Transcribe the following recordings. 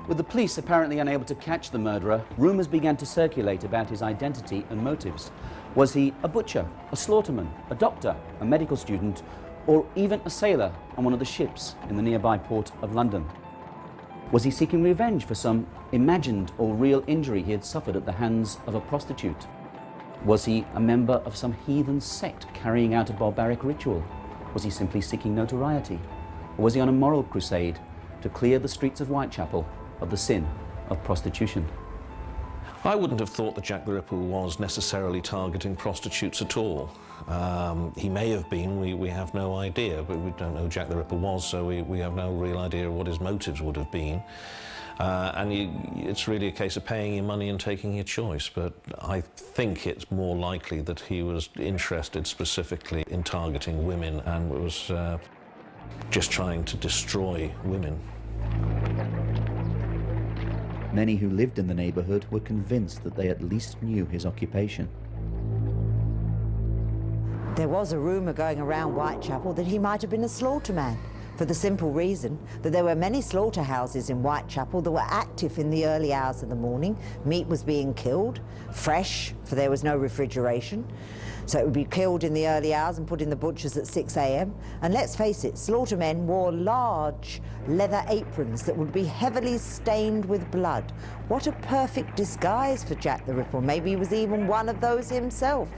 With the police apparently unable to catch the murderer, rumours began to circulate about his identity and motives. Was he a butcher, a slaughterman, a doctor, a medical student, or even a sailor on one of the ships in the nearby port of London? Was he seeking revenge for some imagined or real injury he had suffered at the hands of a prostitute? Was he a member of some heathen sect carrying out a barbaric ritual? Was he simply seeking notoriety? Or was he on a moral crusade to clear the streets of Whitechapel of the sin of prostitution? I wouldn't have thought that Jack the Ripper was necessarily targeting prostitutes at all. He may have been, we have no idea, but we don't know who Jack the Ripper was, so we have no real idea of what his motives would have been. It's really a case of paying your money and taking your choice, but I think it's more likely that he was interested specifically in targeting women and was just trying to destroy women. Many who lived in the neighbourhood were convinced that they at least knew his occupation. There was a rumour going around Whitechapel that he might have been a slaughterman, for the simple reason that there were many slaughterhouses in Whitechapel that were active in the early hours of the morning. Meat was being killed, fresh, for there was no refrigeration. So it would be killed in the early hours and put in the butchers at 6 a.m. And let's face it, slaughtermen wore large leather aprons that would be heavily stained with blood. What a perfect disguise for Jack the Ripper. Maybe he was even one of those himself.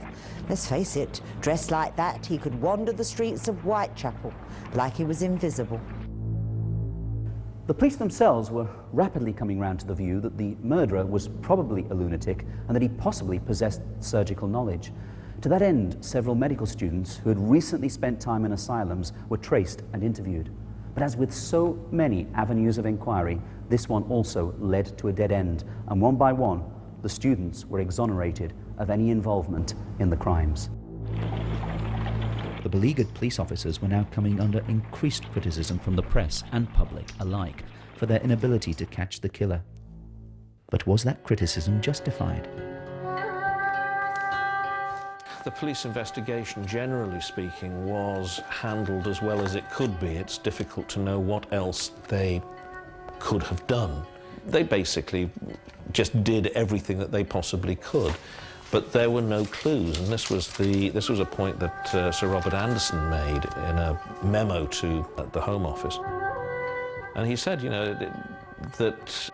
Let's face it, dressed like that, he could wander the streets of Whitechapel like he was invisible. The police themselves were rapidly coming round to the view that the murderer was probably a lunatic and that he possibly possessed surgical knowledge. To that end, several medical students who had recently spent time in asylums were traced and interviewed. But as with so many avenues of inquiry, this one also led to a dead end, and one by one, the students were exonerated of any involvement in the crimes. The beleaguered police officers were now coming under increased criticism from the press and public alike for their inability to catch the killer. But was that criticism justified? The police investigation, generally speaking, was handled as well as it could be. It's difficult to know what else they could have done. They basically just did everything that they possibly could, but there were no clues, and this was a point that Sir Robert Anderson made in a memo to the Home Office. And he said, you know, that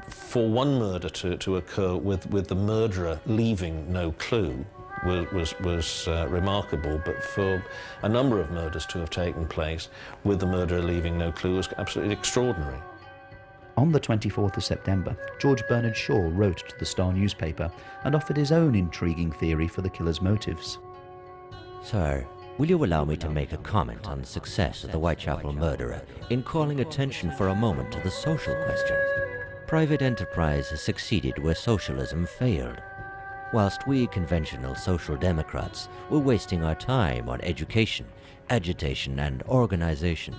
for one murder to occur with the murderer leaving no clue was remarkable, but for a number of murders to have taken place with the murderer leaving no clue was absolutely extraordinary. On the 24th of September, George Bernard Shaw wrote to the Star newspaper and offered his own intriguing theory for the killer's motives. Sir, will you allow me to make a comment on the success of the Whitechapel Murderer in calling attention for a moment to the social question? Private enterprise has succeeded where socialism failed. Whilst we conventional social democrats were wasting our time on education, agitation and organization,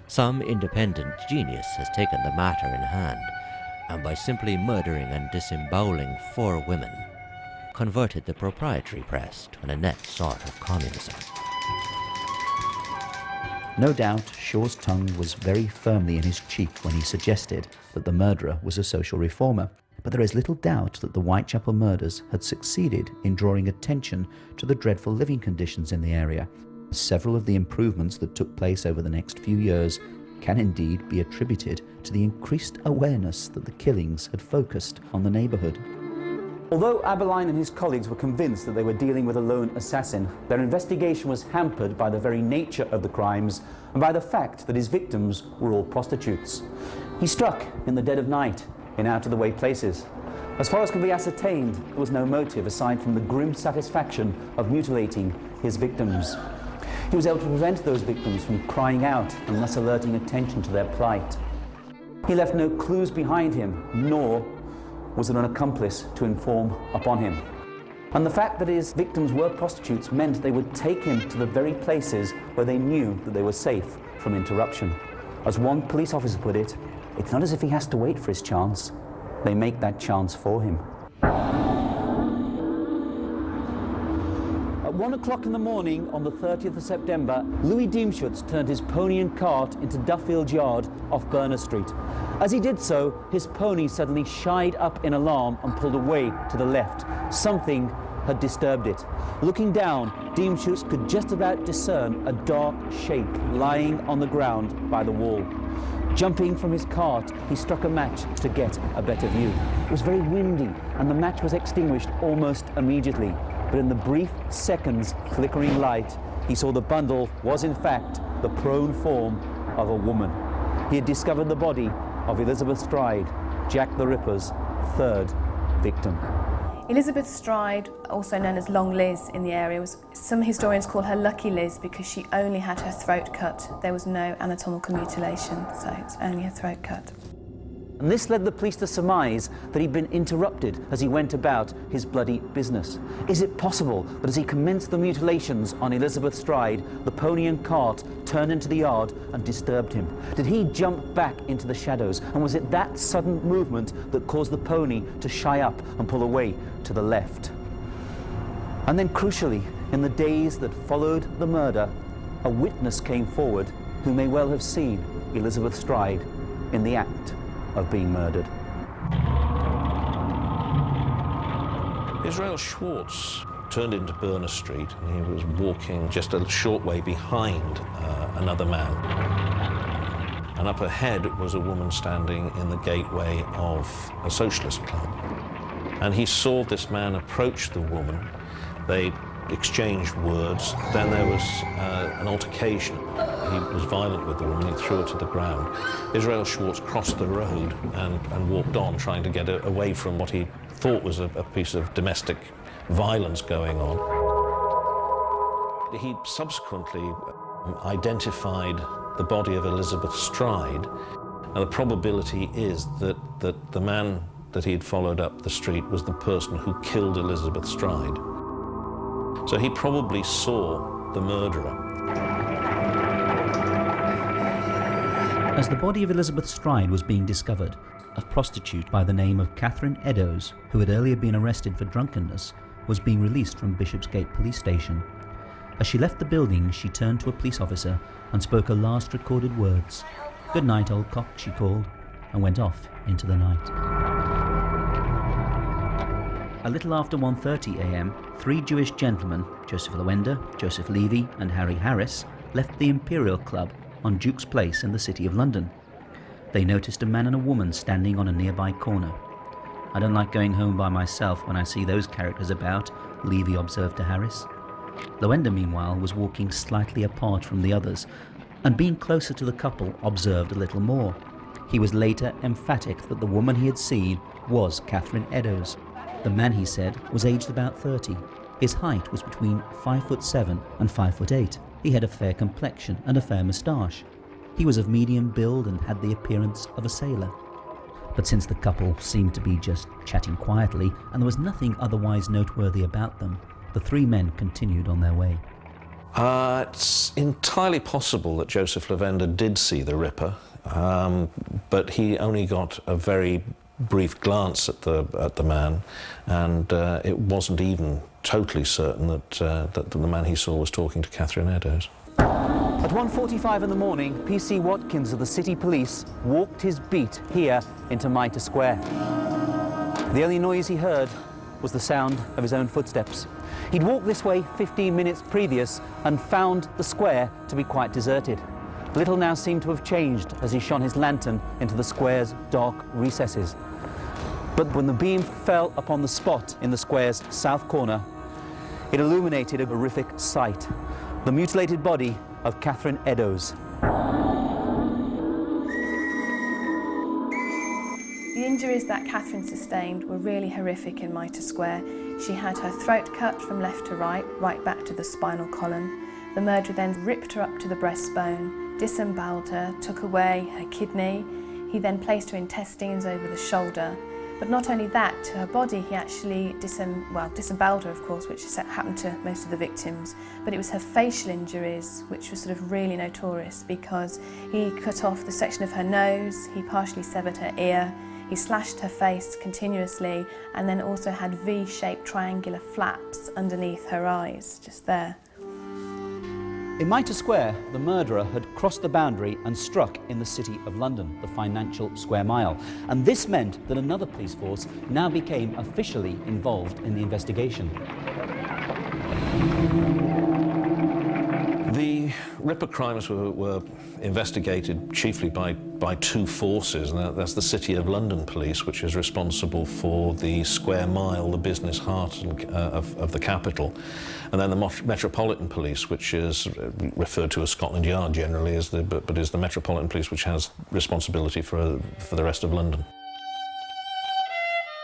some independent genius has taken the matter in hand, and by simply murdering and disemboweling 4 women, converted the proprietary press to an inept sort of communism. No doubt, Shaw's tongue was very firmly in his cheek when he suggested that the murderer was a social reformer, but there is little doubt that the Whitechapel murders had succeeded in drawing attention to the dreadful living conditions in the area. Several of the improvements that took place over the next few years can indeed be attributed to the increased awareness that the killings had focused on the neighbourhood. Although Aberline and his colleagues were convinced that they were dealing with a lone assassin, their investigation was hampered by the very nature of the crimes and by the fact that his victims were all prostitutes. He struck in the dead of night in out-of-the-way places. As far as can be ascertained, there was no motive aside from the grim satisfaction of mutilating his victims. He was able to prevent those victims from crying out and thus alerting attention to their plight. He left no clues behind him, nor was there an accomplice to inform upon him. And the fact that his victims were prostitutes meant they would take him to the very places where they knew that they were safe from interruption. As one police officer put it, it's not as if he has to wait for his chance. They make that chance for him. At 1 o'clock in the morning on the 30th of September, Louis Diemschutz turned his pony and cart into Duffield Yard off Berners Street. As he did so, his pony suddenly shied up in alarm and pulled away to the left. Something had disturbed it. Looking down, Diemschutz could just about discern a dark shape lying on the ground by the wall. Jumping from his cart, he struck a match to get a better view. It was very windy, and the match was extinguished almost immediately. But in the brief seconds flickering light, he saw the bundle was in fact the prone form of a woman. He had discovered the body of Elizabeth Stride, Jack the Ripper's third victim. Elizabeth Stride, also known as Long Liz in the area, some historians call her Lucky Liz because she only had her throat cut. There was no anatomical mutilation, so it's only her throat cut. And this led the police to surmise that he'd been interrupted as he went about his bloody business. Is it possible that as he commenced the mutilations on Elizabeth Stride, the pony and cart turned into the yard and disturbed him? Did he jump back into the shadows? And was it that sudden movement that caused the pony to shy up and pull away to the left? And then crucially, in the days that followed the murder, a witness came forward who may well have seen Elizabeth Stride in the act of being murdered. Israel Schwartz turned into Berner Street and he was walking just a short way behind another man. And up ahead was a woman standing in the gateway of a socialist club. And he saw this man approach the woman. They exchanged words. Then there was an altercation. He was violent with the woman. He threw her to the ground. Israel Schwartz crossed the road and walked on, trying to get away from what he thought was a piece of domestic violence going on. He subsequently identified the body of Elizabeth Stride, and the probability is that the man that he had followed up the street was the person who killed Elizabeth Stride. So he probably saw the murderer. As the body of Elizabeth Stride was being discovered, a prostitute by the name of Catherine Eddowes, who had earlier been arrested for drunkenness, was being released from Bishopsgate Police Station. As she left the building, she turned to a police officer and spoke her last recorded words. "Good night, old cock," she called, and went off into the night. A little after 1:30 a.m, 3 Jewish gentlemen, Joseph Lowender, Joseph Levy and Harry Harris, left the Imperial Club on Duke's Place in the City of London. They noticed a man and a woman standing on a nearby corner. "I don't like going home by myself when I see those characters about," Levy observed to Harris. Lowender, meanwhile, was walking slightly apart from the others, and being closer to the couple, observed a little more. He was later emphatic that the woman he had seen was Catherine Eddowes. The man, he said, was aged about 30. His height was between 5'7" and 5'8". He had a fair complexion and a fair moustache. He was of medium build and had the appearance of a sailor. But since the couple seemed to be just chatting quietly, and there was nothing otherwise noteworthy about them, the 3 men continued on their way. It's entirely possible that Joseph Lavender did see the Ripper, but he only got a very brief glance at the man, and it wasn't even totally certain that the man he saw was talking to Catherine Eddowes. At 1:45 in the morning, PC Watkins of the City Police walked his beat here into Mitre Square. The only noise he heard was the sound of his own footsteps. He'd walked this way 15 minutes previous and found the square to be quite deserted. Little now seemed to have changed as he shone his lantern into the square's dark recesses. But when the beam fell upon the spot in the square's south corner, it illuminated a horrific sight: the mutilated body of Catherine Eddowes. The injuries that Catherine sustained were really horrific in Mitre Square. She had her throat cut from left to right back to the spinal column. The murderer then ripped her up to the breastbone, disemboweled her, took away her kidney. He then placed her intestines over the shoulder. But not only that, to her body he actually disemboweled her, of course, which happened to most of the victims, but it was her facial injuries which were sort of really notorious, because he cut off the section of her nose, he partially severed her ear, he slashed her face continuously, and then also had V-shaped triangular flaps underneath her eyes, just there. In Mitre Square, the murderer had crossed the boundary and struck in the City of London, the financial square mile. And this meant that another police force now became officially involved in the investigation. The Ripper crimes were investigated chiefly by two forces, and that's the City of London Police, which is responsible for the square mile, the business heart of the capital, and then the Metropolitan Police, which is referred to as Scotland Yard generally, but is the Metropolitan Police, which has responsibility for the rest of London.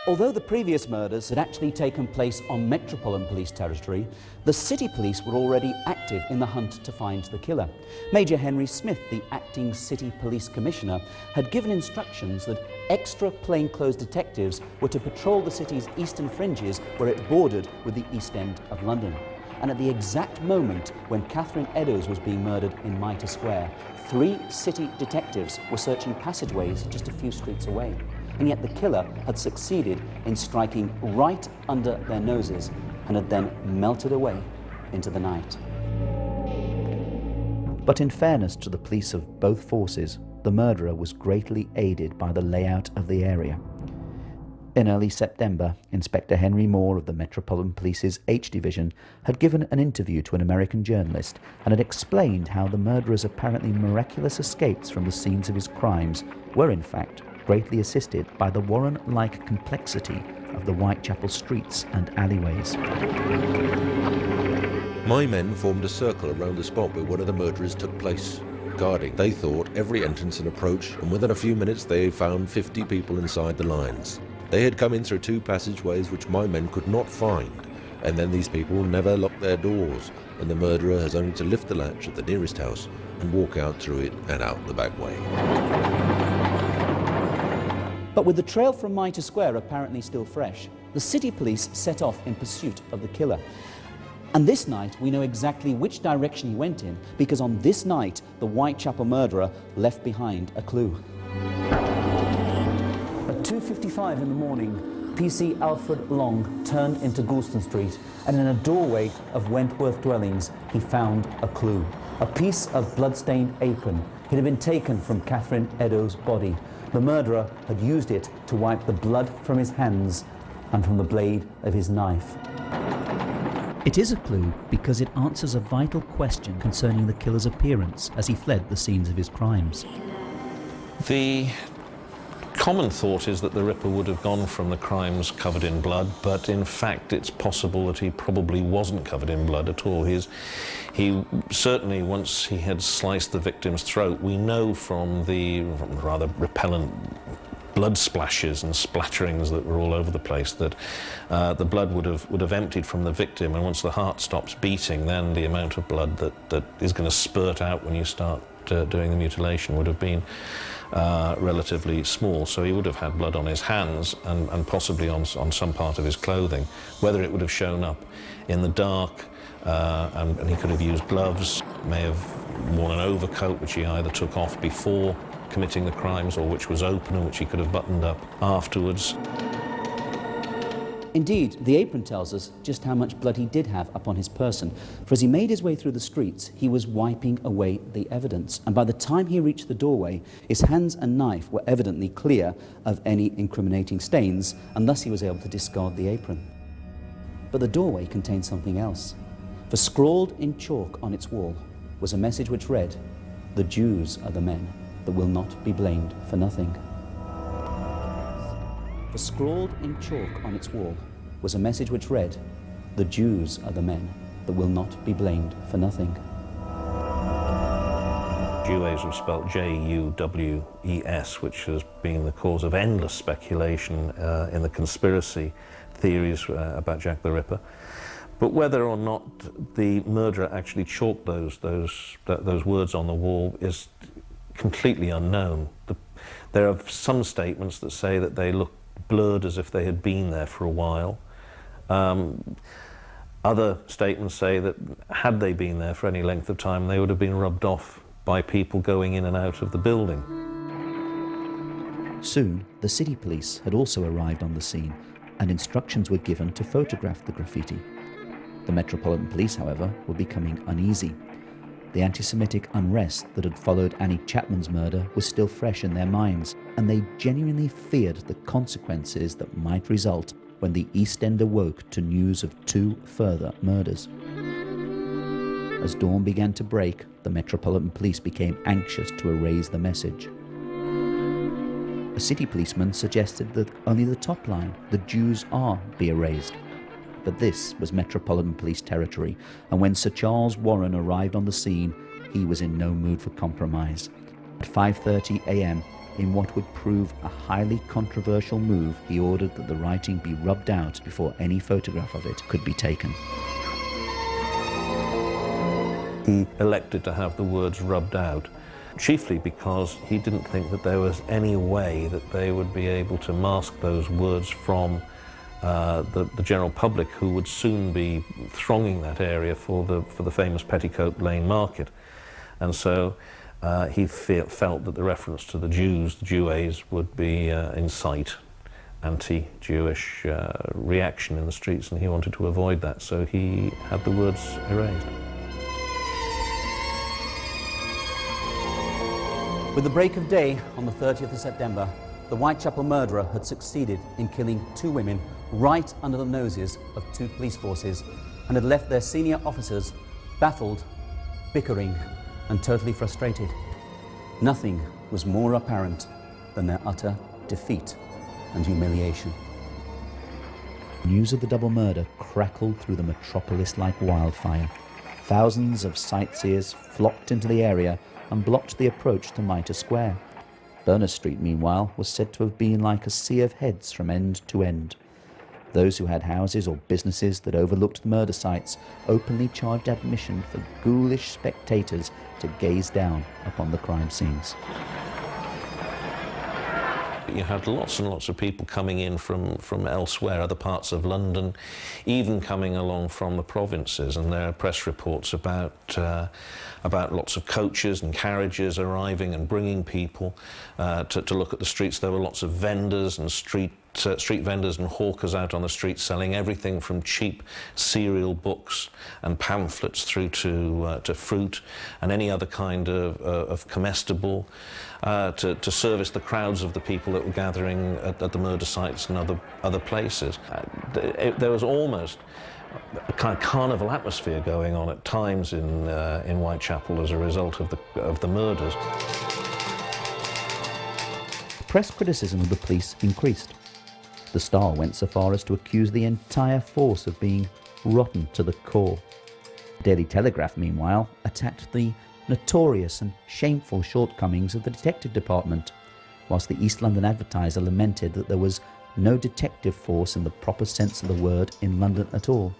Although the previous murders had actually taken place on Metropolitan Police territory, the City Police were already active in the hunt to find the killer. Major Henry Smith, the acting City Police Commissioner, had given instructions that extra plainclothes detectives were to patrol the city's eastern fringes where it bordered with the East End of London. And at the exact moment when Catherine Eddowes was being murdered in Mitre Square, 3 city detectives were searching passageways just a few streets away. And yet the killer had succeeded in striking right under their noses and had then melted away into the night. But in fairness to the police of both forces, the murderer was greatly aided by the layout of the area. In early September, Inspector Henry Moore of the Metropolitan Police's H Division had given an interview to an American journalist and had explained how the murderer's apparently miraculous escapes from the scenes of his crimes were in fact greatly assisted by the Warren-like complexity of the Whitechapel streets and alleyways. My men formed a circle around the spot where one of the murderers took place, guarding. They thought every entrance and approach, and within a few minutes they found 50 people inside the lines. They had come in through 2 passageways which my men could not find, and then these people never locked their doors, and the murderer has only to lift the latch at the nearest house and walk out through it and out the back way. But with the trail from Mitre Square apparently still fresh, the City Police set off in pursuit of the killer. And this night we know exactly which direction he went in, because on this night the Whitechapel murderer left behind a clue. At 2:55 in the morning, PC Alfred Long turned into Goulston Street, and in a doorway of Wentworth dwellings he found a clue. A piece of blood-stained apron. It had been taken from Catherine Eddowes' body. The murderer had used it to wipe the blood from his hands and from the blade of his knife. It is a clue because it answers a vital question concerning the killer's appearance as he fled the scenes of his crimes. The common thought is that the Ripper would have gone from the crimes covered in blood, but in fact it's possible that he probably wasn't covered in blood at all. He certainly, once he had sliced the victim's throat, we know from the rather repellent blood splashes and splatterings that were all over the place that the blood would have emptied from the victim, and once the heart stops beating, then the amount of blood that is going to spurt out when you start doing the mutilation would have been relatively small. So he would have had blood on his hands and possibly on some part of his clothing. Whether it would have shown up in the dark, and he could have used gloves, may have worn an overcoat which he either took off before committing the crimes or which was open and which he could have buttoned up afterwards. Indeed, the apron tells us just how much blood he did have upon his person, for as he made his way through the streets, he was wiping away the evidence, and by the time he reached the doorway, his hands and knife were evidently clear of any incriminating stains, and thus he was able to discard the apron. But the doorway contained something else, for scrawled in chalk on its wall was a message which read, "The Jews are the men that will not be blamed for nothing." For scrawled in chalk on its wall was a message which read, "The Jews are the men that will not be blamed for nothing." Jews was spelled J-U-W-E-S, which has been the cause of endless speculation in the conspiracy theories about Jack the Ripper. But whether or not the murderer actually chalked those words on the wall is completely unknown. There are some statements that say that they look blurred as if they had been there for a while. Other statements say that had they been there for any length of time, they would have been rubbed off by people going in and out of the building. Soon, the city police had also arrived on the scene, and instructions were given to photograph the graffiti. The Metropolitan Police, however, were becoming uneasy. The anti-Semitic unrest that had followed Annie Chapman's murder was still fresh in their minds, and they genuinely feared the consequences that might result when the East End awoke to news of 2 further murders. As dawn began to break, the Metropolitan Police became anxious to erase the message. A city policeman suggested that only the top line, "The Jews are," be erased. But this was Metropolitan Police territory, and when Sir Charles Warren arrived on the scene, he was in no mood for compromise. At 5:30 a.m., in what would prove a highly controversial move, he ordered that the writing be rubbed out before any photograph of it could be taken. He elected to have the words rubbed out, chiefly because he didn't think that there was any way that they would be able to mask those words from the general public, who would soon be thronging that area for the famous Petticoat Lane market. And so he felt that the reference to the Jews, the Jewes, would be incite anti-Jewish reaction in the streets, and he wanted to avoid that, so he had the words erased. With the break of day on the 30th of September, the Whitechapel murderer had succeeded in killing 2 women right under the noses of 2 police forces, and had left their senior officers baffled, bickering, and totally frustrated. Nothing was more apparent than their utter defeat and humiliation. News of the double murder crackled through the metropolis like wildfire. Thousands of sightseers flocked into the area and blocked the approach to Mitre Square. Berners Street, meanwhile, was said to have been like a sea of heads from end to end. Those who had houses or businesses that overlooked the murder sites openly charged admission for ghoulish spectators to gaze down upon the crime scenes. You had lots and lots of people coming in from elsewhere, other parts of London, even coming along from the provinces, and there are press reports about lots of coaches and carriages arriving and bringing people to look at the streets. There were lots of vendors and street vendors and hawkers out on the streets selling everything from cheap cereal books and pamphlets through to fruit and any other kind of comestible to service the crowds of the people that were gathering at the murder sites and other places. There was almost a kind of carnival atmosphere going on at times in Whitechapel as a result of the murders. Press criticism of the police increased. The Star went so far as to accuse the entire force of being rotten to the core. The Daily Telegraph, meanwhile, attacked the notorious and shameful shortcomings of the detective department, whilst the East London Advertiser lamented that there was no detective force in the proper sense of the word in London at all.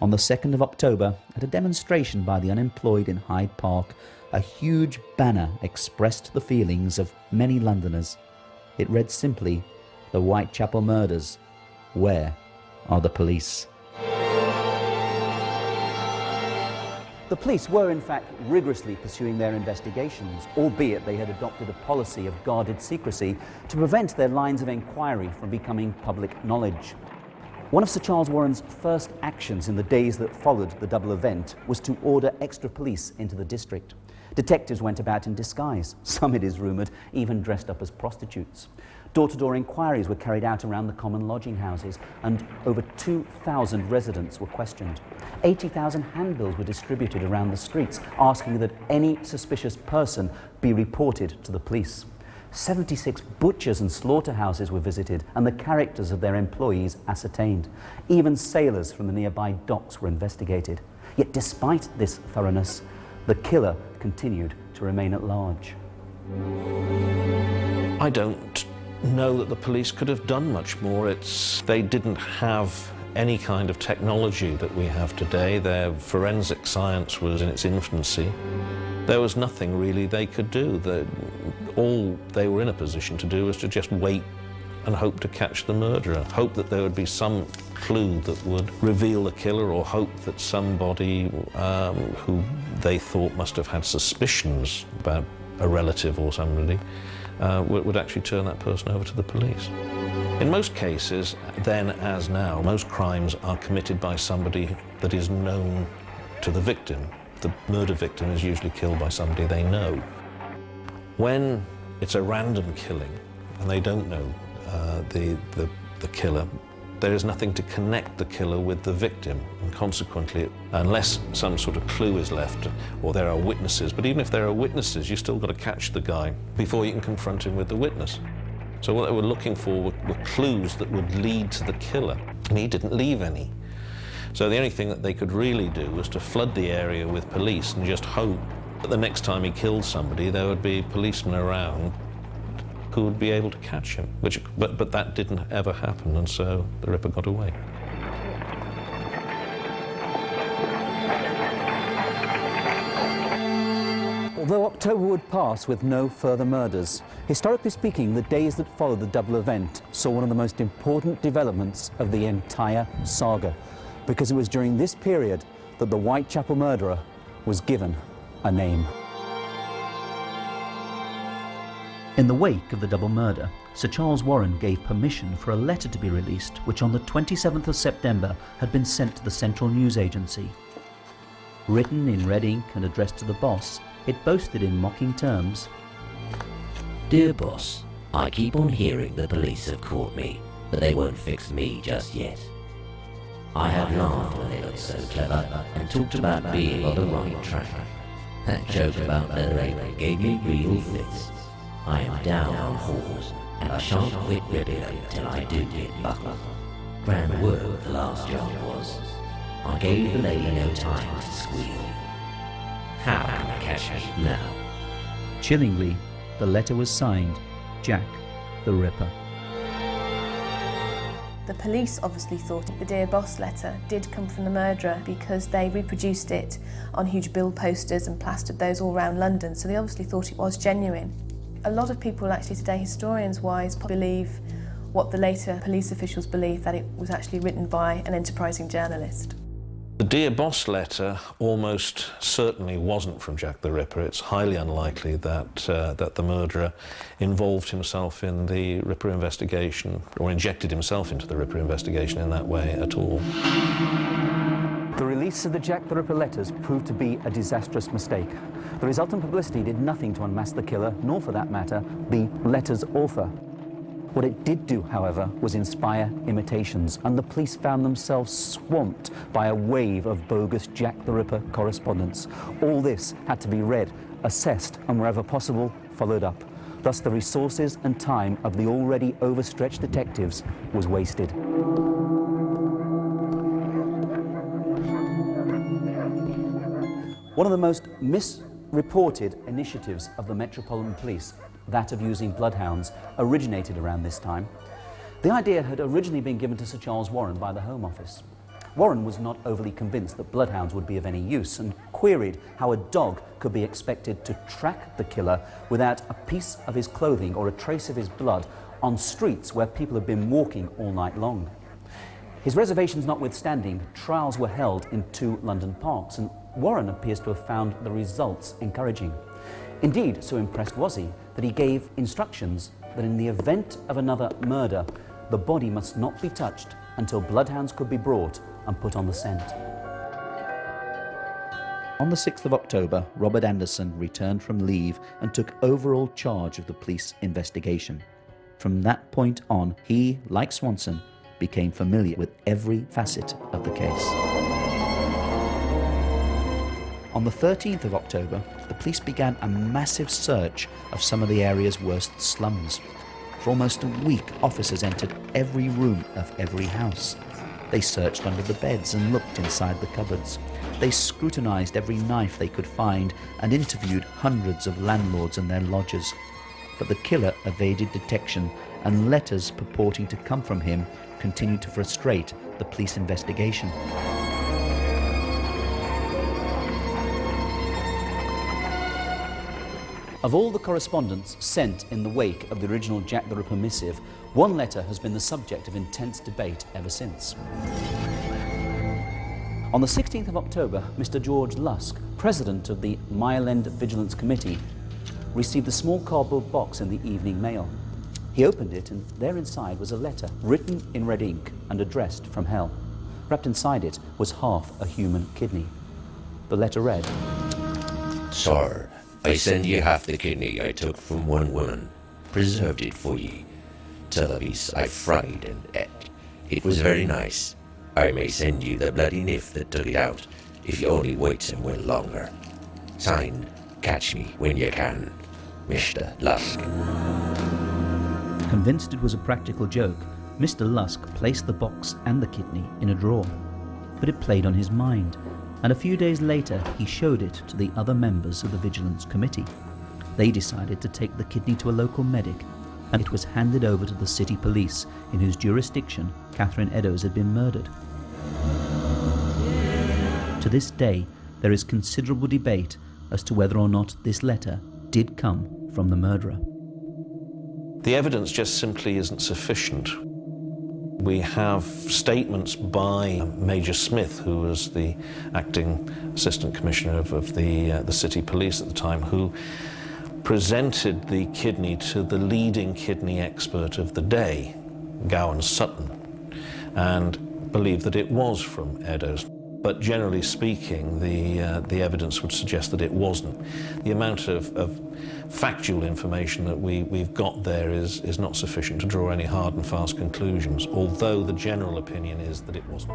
On the 2nd of October, at a demonstration by the unemployed in Hyde Park, a huge banner expressed the feelings of many Londoners. It read simply, "The Whitechapel Murders. Where are the police?" The police were in fact rigorously pursuing their investigations, albeit they had adopted a policy of guarded secrecy to prevent their lines of inquiry from becoming public knowledge. One of Sir Charles Warren's first actions in the days that followed the double event was to order extra police into the district. Detectives went about in disguise, some, it is rumoured, even dressed up as prostitutes. Door-to-door inquiries were carried out around the common lodging houses, and over 2,000 residents were questioned. 80,000 handbills were distributed around the streets, asking that any suspicious person be reported to the police. 76 butchers and slaughterhouses were visited, and the characters of their employees ascertained. Even sailors from the nearby docks were investigated. Yet despite this thoroughness, the killer continued to remain at large. I don't know that the police could have done much more. They didn't have any kind of technology that we have today. Their forensic science was in its infancy. There was nothing really they could do. All they were in a position to do was to just wait and hope to catch the murderer, hope that there would be some clue that would reveal the killer, or hope that somebody who they thought must have had suspicions about a relative or somebody would actually turn that person over to the police. In most cases, then as now, most crimes are committed by somebody that is known to the victim. The murder victim is usually killed by somebody they know. When it's a random killing and they don't know the killer, there is nothing to connect the killer with the victim, and consequently, unless some sort of clue is left or there are witnesses, but even if there are witnesses, you've still got to catch the guy before you can confront him with the witness. So what they were looking for were clues that would lead to the killer, and he didn't leave any. So the only thing that they could really do was to flood the area with police and just hope that the next time he killed somebody, there would be policemen around who would be able to catch him. But that didn't ever happen, and so the Ripper got away. Although October would pass with no further murders, historically speaking, the days that followed the double event saw one of the most important developments of the entire saga, because it was during this period that the Whitechapel Murderer was given a name. In the wake of the double murder, Sir Charles Warren gave permission for a letter to be released which on the 27th of September had been sent to the Central News Agency. Written in red ink and addressed to the boss, it boasted in mocking terms, Dear boss, I keep on hearing the police have caught me, but they won't fix me just yet. I have laughed when they looked so clever and talked about being on the right track. That joke about murdering gave me real fits. I am down on whores, and I shan't quit ripping them till I do get buckled. Grand work the last job was. I gave the lady no time to squeal. How can I catch me now? Chillingly, the letter was signed Jack the Ripper. The police obviously thought the Dear Boss letter did come from the murderer because they reproduced it on huge bill posters and plastered those all around London, so they obviously thought it was genuine. A lot of people actually today, historians-wise, believe what the later police officials believed, that it was actually written by an enterprising journalist. The Dear Boss letter almost certainly wasn't from Jack the Ripper. It's highly unlikely that the murderer involved himself in the Ripper investigation or injected himself into the Ripper investigation in that way at all. The release of the Jack the Ripper letters proved to be a disastrous mistake. The resultant publicity did nothing to unmask the killer, nor for that matter, the letter's author. What it did do, however, was inspire imitations, and the police found themselves swamped by a wave of bogus Jack the Ripper correspondence. All this had to be read, assessed, and wherever possible, followed up. Thus, the resources and time of the already overstretched detectives was wasted. One of the most misreported initiatives of the Metropolitan Police, that of using bloodhounds, originated around this time. The idea had originally been given to Sir Charles Warren by the Home Office. Warren was not overly convinced that bloodhounds would be of any use and queried how a dog could be expected to track the killer without a piece of his clothing or a trace of his blood on streets where people had been walking all night long. His reservations notwithstanding, trials were held in 2 London parks, and Warren appears to have found the results encouraging. Indeed, so impressed was he that he gave instructions that in the event of another murder, the body must not be touched until bloodhounds could be brought and put on the scent. On the 6th of October, Robert Anderson returned from leave and took overall charge of the police investigation. From that point on, he, like Swanson, became familiar with every facet of the case. On the 13th of October, the police began a massive search of some of the area's worst slums. For almost a week, officers entered every room of every house. They searched under the beds and looked inside the cupboards. They scrutinized every knife they could find and interviewed hundreds of landlords and their lodgers. But the killer evaded detection, and letters purporting to come from him continued to frustrate the police investigation. Of all the correspondence sent in the wake of the original Jack the Ripper missive, one letter has been the subject of intense debate ever since. On the 16th of October, Mr. George Lusk, president of the Mile End Vigilance Committee, received a small cardboard box in the Evening Mail. He opened it, and there inside was a letter written in red ink and addressed from hell. Wrapped inside it was half a human kidney. The letter read, Sir, I send ye half the kidney I took from one woman, preserved it for ye. Till a piece I fried and ate. It was very nice. I may send you the bloody niff that took it out, if you only wait some while longer. Signed, catch me when you can, Mr. Lusk. Convinced it was a practical joke, Mr. Lusk placed the box and the kidney in a drawer. But it played on his mind, and a few days later he showed it to the other members of the Vigilance Committee. They decided to take the kidney to a local medic, and it was handed over to the city police, in whose jurisdiction Catherine Eddowes had been murdered. To this day, there is considerable debate as to whether or not this letter did come from the murderer. The evidence just simply isn't sufficient. We have statements by Major Smith, who was the acting assistant commissioner of the city police at the time, who presented the kidney to the leading kidney expert of the day, Gowan Sutton, and believed that it was from Eddowes. But generally speaking, the evidence would suggest that it wasn't. The amount of factual information that we've got there is not sufficient to draw any hard and fast conclusions, although the general opinion is that it wasn't.